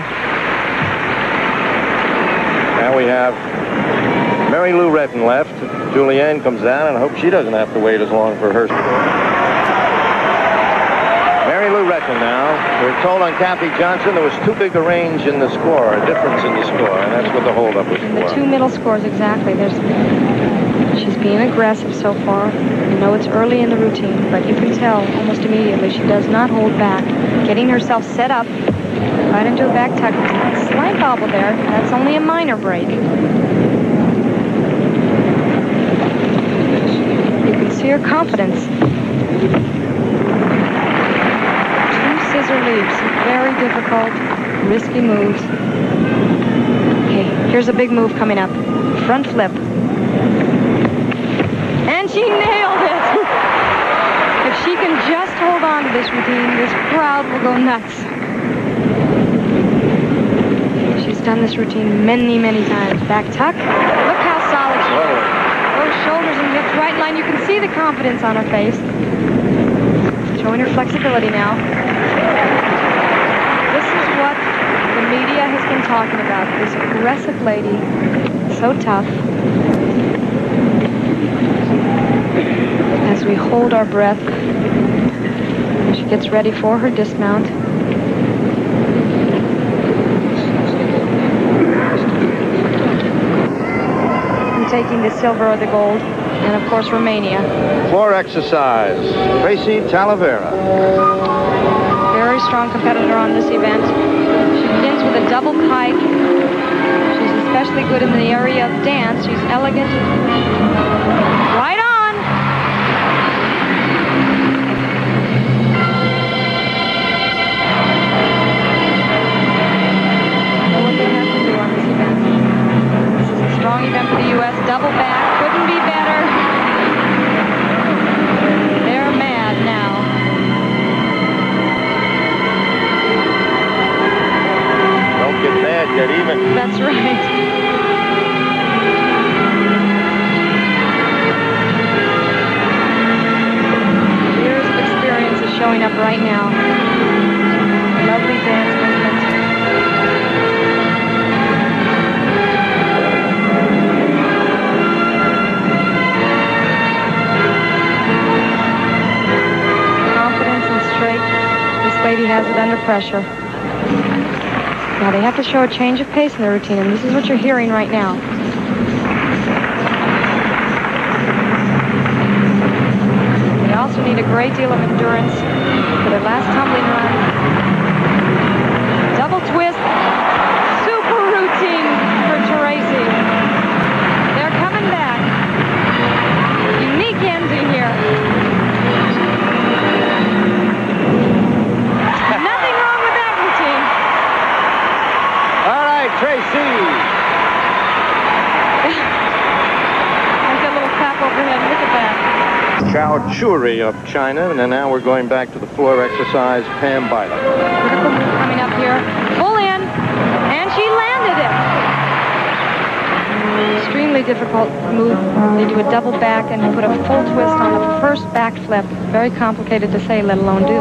Now we have Mary Lou Retton left. Julianne comes down, and I hope she doesn't have to wait as long for her score. Mary Lou Retton now. We're told on Kathy Johnson there was too big a range in the score, a difference in the score, and that's what the holdup was for. The 2 middle scores, exactly. She's being aggressive so far. You know it's early in the routine, but you can tell almost immediately she does not hold back. Getting herself set up right into a back tuck. Slight bobble there. That's only a minor break. You can see her confidence. 2 scissor leaps. Very difficult, risky moves. Okay, here's a big move coming up. Front flip. And she nailed it! If she can just hold on to this routine, this crowd will go nuts. She's done this routine many, many times. Back tuck. Look how solid she is. Those shoulders and hips right in line. You can see the confidence on her face. Showing her flexibility now. This is what the the media has been talking about. This aggressive lady, so tough. As we hold our breath, she gets ready for her dismount. And taking the silver or the gold, and of course Romania. Floor exercise, Tracy Talavera. Very strong competitor on this event. She begins with a double kite. She's especially good in the area of dance. She's elegant. Right on! What they have to do on this event. This is a strong event for the U.S. Double back. Couldn't be better. They're mad now. Don't get mad, get even. That's right. Years of experience is showing up right now. Lovely dance movement. Confidence and straight. This lady has it under pressure. Now they have to show a change of pace in their routine, and this is what you're hearing right now. They also need a great deal of endurance for their last tumbling run. Double twist. Super routine for Tracy. They're coming back. Unique ending here. Nothing wrong with that routine. All right, Tracy. There's a little clap overhead. Look at that. Chow Churi of China, and then now we're going back to the floor exercise, Pam Bida. Critical move coming up here. Full in, and she landed it. Extremely difficult move. They do a double back and put a full twist on the first back flip. Very complicated to say, let alone do.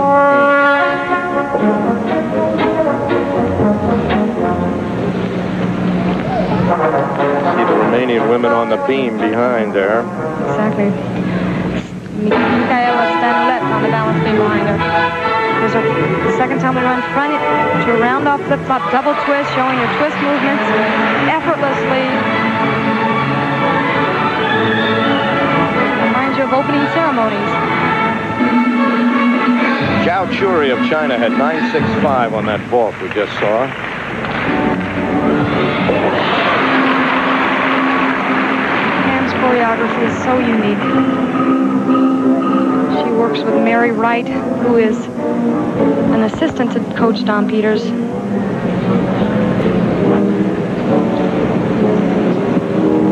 See the Romanian women on the beam behind there. Exactly. Michaela Stanulet on the balance beam behind her. There's her second time we run front to a round off flip-flop double twist, showing her twist movements effortlessly. Reminds you of opening ceremonies. Chow Churi of China had 9.65 on that vault we just saw. Pam's choreography is so unique. She works with Mary Wright, who is an assistant to Coach Don Peters.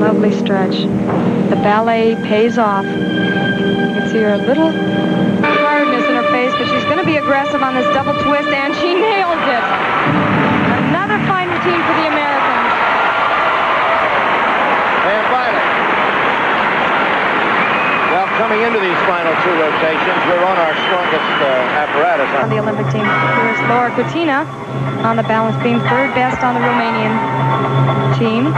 Lovely stretch. The ballet pays off. You can see her little tiredness in her face, but she's going to be aggressive on this double twist, and she nails it. Another fine routine for the Americans. Pam Bida. Well, coming into these final two rotations, we're on our strongest apparatus. On the Olympic team. Here's Laura Kutina on the balance beam, third best on the Romanian team.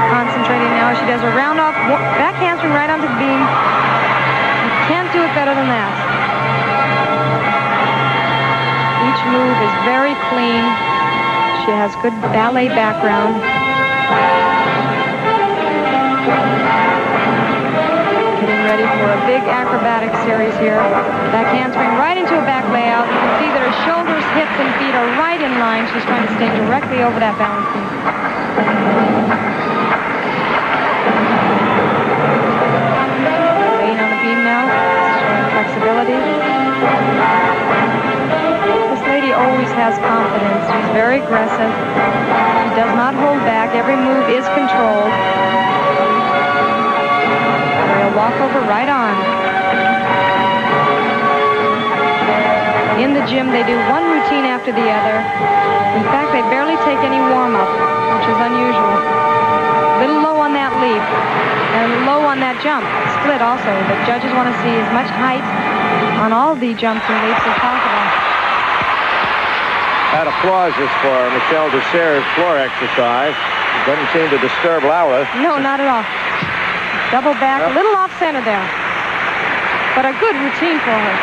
Concentrating now as she does a round off back handspring right onto the beam. You can't do it better than that. Each move is very clean. She has good ballet background. Getting ready for a big acrobatic series here. Back handspring right into a back layout. You can see that her shoulders, hips, and feet are right in line. She's trying to stay directly over that balance beam. Laying on the beam now, showing flexibility. This lady always has confidence. She's very aggressive. She does not hold back. Every move is controlled. Walkover right on. In the gym, they do one routine after the other. In fact, they barely take any warm-up, which is unusual. A little low on that leap, and low on that jump. Split also. The judges want to see as much height on all the jumps and leaps as possible. That applause is for Michelle Desser's floor exercise. It doesn't seem to disturb Laura. No, not at all. Double back, a little off center there. But a good routine for her.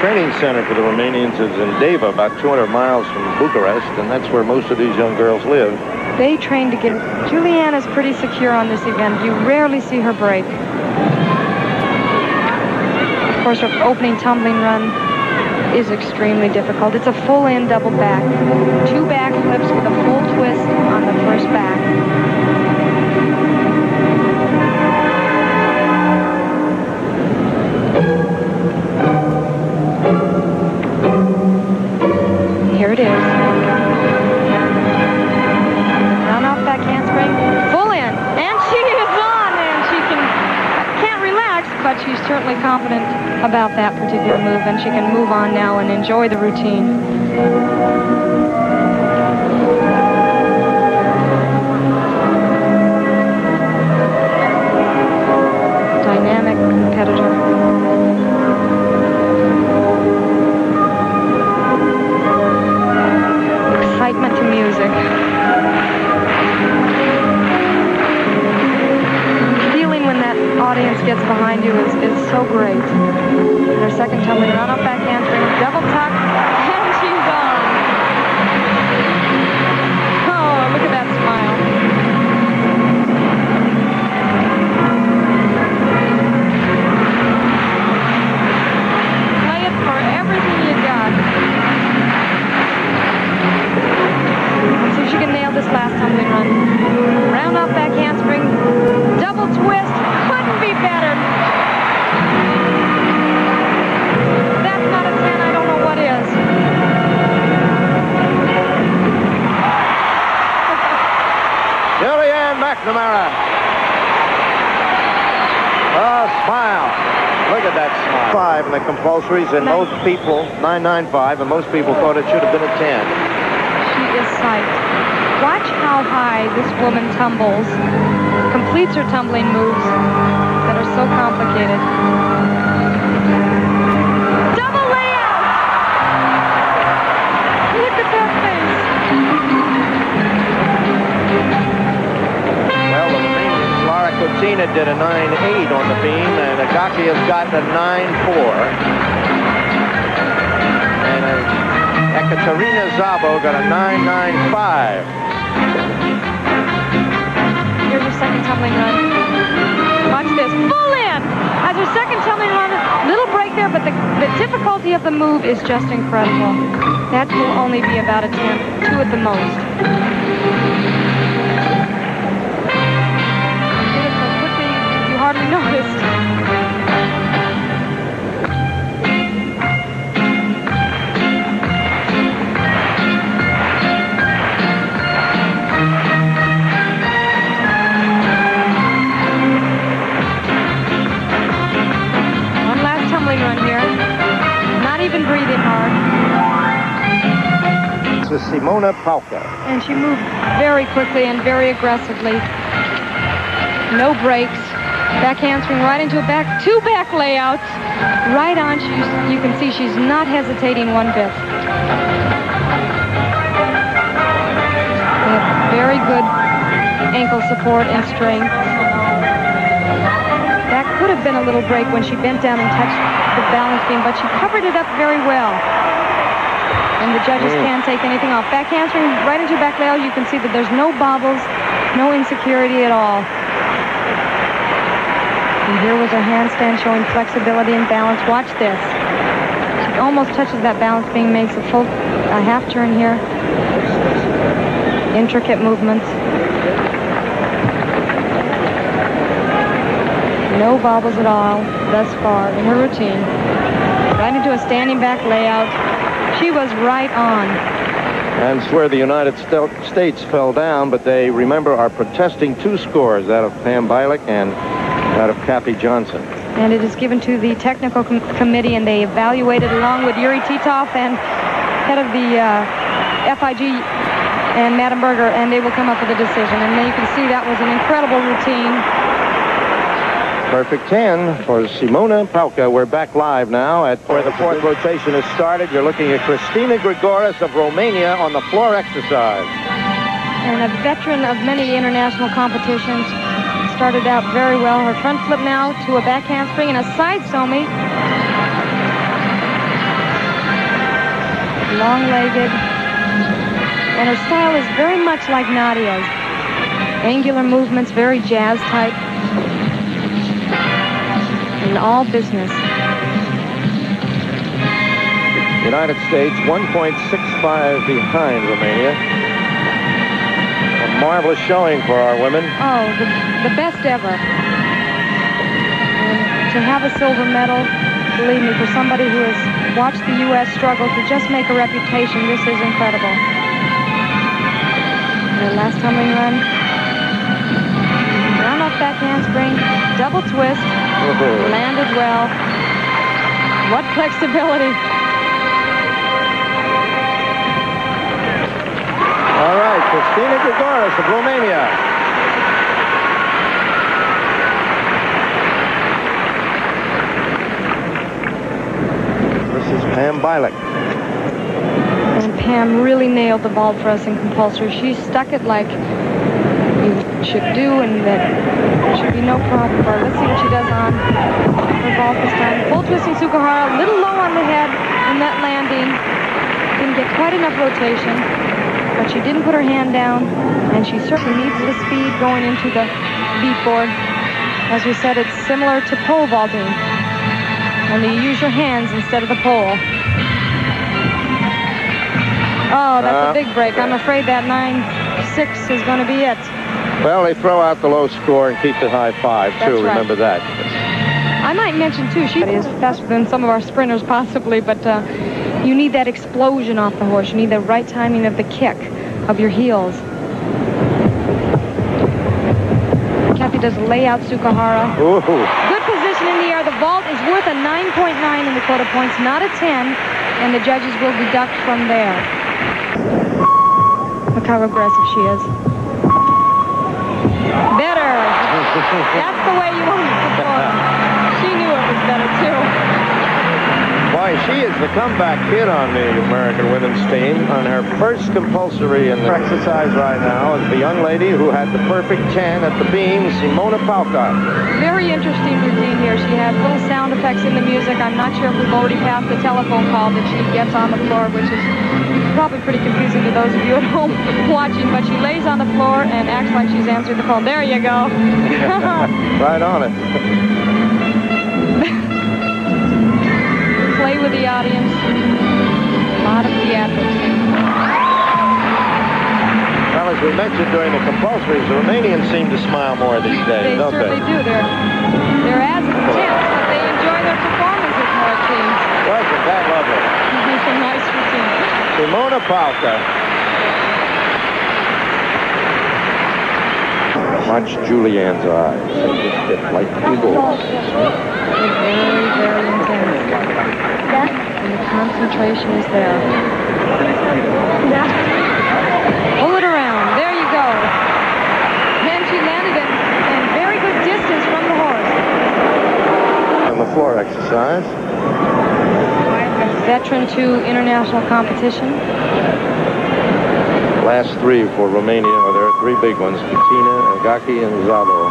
Training center for the Romanians is in Deva, about 200 miles from Bucharest, and that's where most of these young girls live. They train to get... Juliana's pretty secure on this event. You rarely see her break. Of course, her opening tumbling run is extremely difficult. It's a full-in double back. 2 back flips with a full twist on the first back. Here it is. Round off back handspring, full in, and she is on, and she can't relax, but she's certainly confident about that particular move, and she can move on now and enjoy the routine. Dynamic competitor. Excitement to music. Feeling when that audience gets behind you is so great. And her second tumbling run off back handspring, double tuck, and she's on. Oh, look at that smile. Play it for everything you got. Let's see if she can nail this last tumbling run. Round off back handspring, double twist, couldn't be better. That's not a 10, I don't know what is. Julianne McNamara. Oh, smile. Look at that smile. 5 in the compulsories, and most people, 995, and most people thought it should have been a 10. She is psyched. Watch how high this woman tumbles, completes her tumbling moves that are so complicated. Double layout! Look at that face. Well, the Romanians, Lara Cortina did a 9.8 on the beam, and Agaki has gotten a 9.4. And Ekaterina Szabo got a 9.95. Here's her second tumbling run. Watch this. Full in! As her second tumbling run, little break there, but the difficulty of the move is just incredible. That will only be about a 10, 2 at the most. Did it so quickly, you hardly noticed. Run here. Not even breathing hard. This is Simona Palka. And she moved very quickly and very aggressively. No breaks. Back handspring right into a back. 2 back layouts. Right on. You can see she's not hesitating one bit. They have very good ankle support and strength. That could have been a little break when she bent down and touched the balance beam, but she covered it up very well. And the judges can't take anything off. Back handspring right into back layout. You can see that there's no bobbles, no insecurity at all. And here was her handstand showing flexibility and balance. Watch this. She almost touches that balance beam, makes a half turn here. Intricate movements. No bobbles at all thus far in her routine. Right into a standing back layout. She was right on. And it's where the United States fell down, but they, remember, are protesting 2 scores, that of Pam Bialik and that of Kathy Johnson. And it is given to the technical committee, and they evaluated along with Yuri Titov and head of the FIG and Madam Berger, and they will come up with a decision. And then you can see that was an incredible routine. Perfect 10 for Simona Pauka. We're back live now at where the fourth rotation has started. You're looking at Cristina Grigoris of Romania on the floor exercise. And a veteran of many international competitions. Started out very well. Her front flip now to a back handspring and a side somi. Long-legged. And her style is very much like Nadia's. Angular movements, very jazz type. And all business. United States 1.65 behind Romania. A marvelous showing for our women. Oh, the best ever. And to have a silver medal, believe me, for somebody who has watched the U.S. struggle to just make a reputation, this is incredible. The last tumbling run. Round off back handspring, double twist, landed well. What flexibility. All right, Cristina Grigoris of Romania. This is Pam Bilek. And Pam really nailed the vault for us in compulsory. She stuck it like you should do, and that there should be no problem for her. Let's see what she does on her vault this time. Full twisting Sukahara, a little low on the head in that landing. Didn't get quite enough rotation, but she didn't put her hand down, and she certainly needs the speed going into the beat board. As we said, it's similar to pole vaulting, only you use your hands instead of the pole. Oh, that's a big break. I'm afraid that 9-6 is going to be it. Well, they throw out the low score and keep the high 5, too. That's right. Remember that. I might mention, too, she is faster than some of our sprinters, possibly, but you need that explosion off the horse. You need the right timing of the kick of your heels. Kathy does layout Sukahara. Ooh. Good position in the air. The vault is worth a 9.9 in the quota points, not a 10, and the judges will deduct from there. Look how aggressive she is. Better. That's the way you want it to perform. She knew it was better, too. Boy, she is the comeback kid on the American women's team. On her first compulsory in the exercise right now is the young lady who had the perfect 10 at the beam, Simona Pauka. Very interesting routine here. She has little sound effects in the music. I'm not sure if we've already passed the telephone call that she gets on the floor, which is probably pretty confusing to those of you at home watching, but she lays on the floor and acts like she's answering the phone. There you go. Right on it. Play with the audience. A lot of theatrics. Well, as we mentioned during the compulsories, the Romanians seem to smile more these days, don't they? They certainly do. They're as intense, but they enjoy their performances more, it seems. Wasn't that lovely? It's a nice routine. Simona Pauka. Watch Julianne's eyes. They just get like eagles. They're very, very intense. And the concentration is there. Pull it around. There you go. And she landed it in very good distance from the horse. On the floor exercise. Veteran to international competition. Last 3 for Romania. There are 3 big ones. Bettina, Agaki, and Zabo.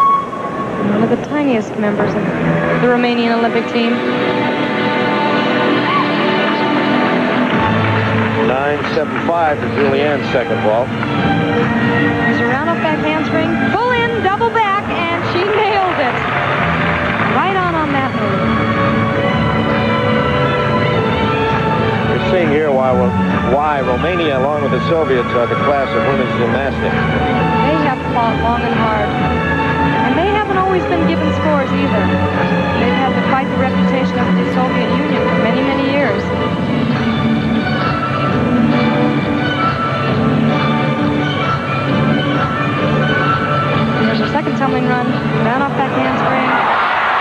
One of the tiniest members of the Romanian Olympic team. 9.75 for Julianne's second vault. There's a round off back handspring. Pull in, double back, and she nailed it. Right on that move. We're seeing here why Romania, along with the Soviets, are the class of women's gymnastics. They have fought long and hard. And they haven't always been given scores either. They've had to fight the reputation of the Soviet Union for many, many years. There's her second tumbling run. Round off back handspring.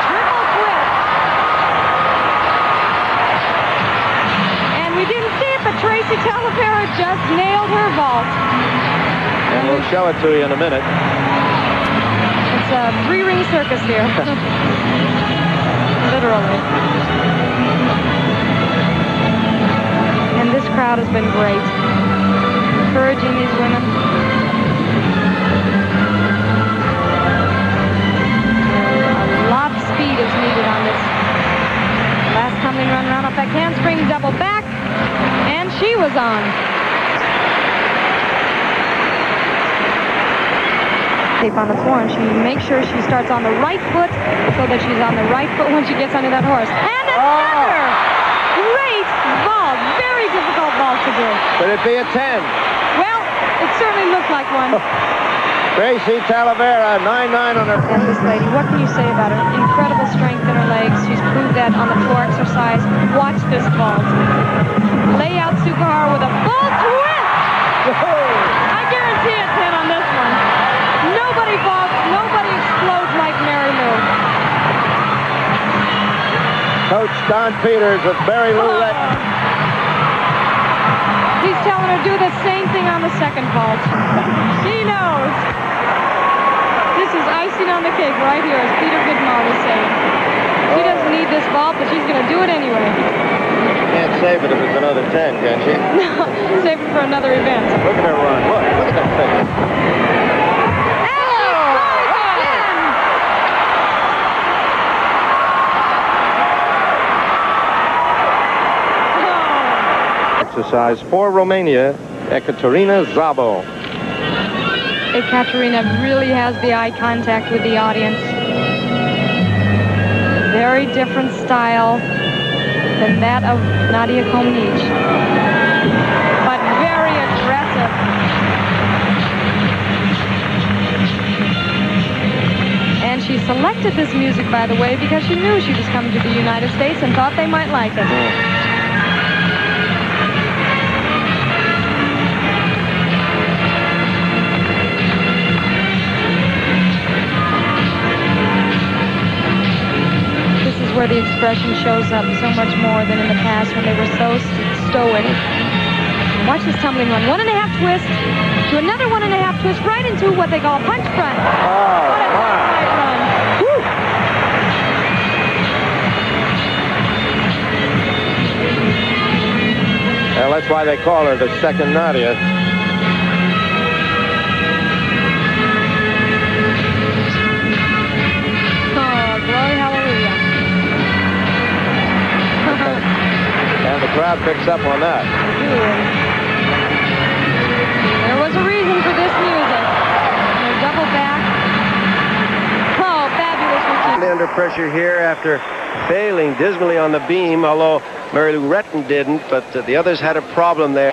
Triple twist. And we didn't see it, but Tracy Talavera just nailed her vault. And we'll show it to you in a minute. And It's a three-ring circus here. Literally. And this crowd has been great. Encouraging these women. A lot of speed is needed on this. Last tumbling run round off that handspring, double back, and she was on. Tape on the floor, and she makes sure she starts on the right foot so that she's on the right foot when she gets under that horse. And another great vault. Very difficult vault to do. Could it be a 10? Well, it certainly looked like one. Gracie Talavera, 9-9 on her. And this lady, what can you say about her? Incredible strength in her legs. She's proved that on the floor exercise. Watch this vault. Lay out Sukahara with a full twist. I guarantee it's 10 on this one. Nobody vaults, nobody explodes like Mary Lou. Coach Don Peters of Mary Lou Retton. He's telling her do the same thing on the second vault. She knows. This is icing on the cake right here, as Peter Goodmall was saying. She doesn't need this vault, but she's going to do it anyway. Can't save it if it's another 10, can she? No, save it for another event. Look at her run. Look at that finish. Exercise for Romania, Ekaterina Szabo. Ekaterina really has the eye contact with the audience. Very different style than that of Nadia Comaneci, but very aggressive. And she selected this music, by the way, because she knew she was coming to the United States and thought they might like it. Where the expression shows up so much more than in the past when they were so stoic. Watch this tumbling run. 1.5 twist to another 1.5 twist right into what they call punch front. What a right run. Woo. Well, that's why they call her the second Nadia. Oh, glory, hallelujah. And the crowd picks up on that. There was a reason for this music. And a double back. Oh, fabulous routine. Under pressure here after failing dismally on the beam, although Mary Lou Retton didn't, but the others had a problem there.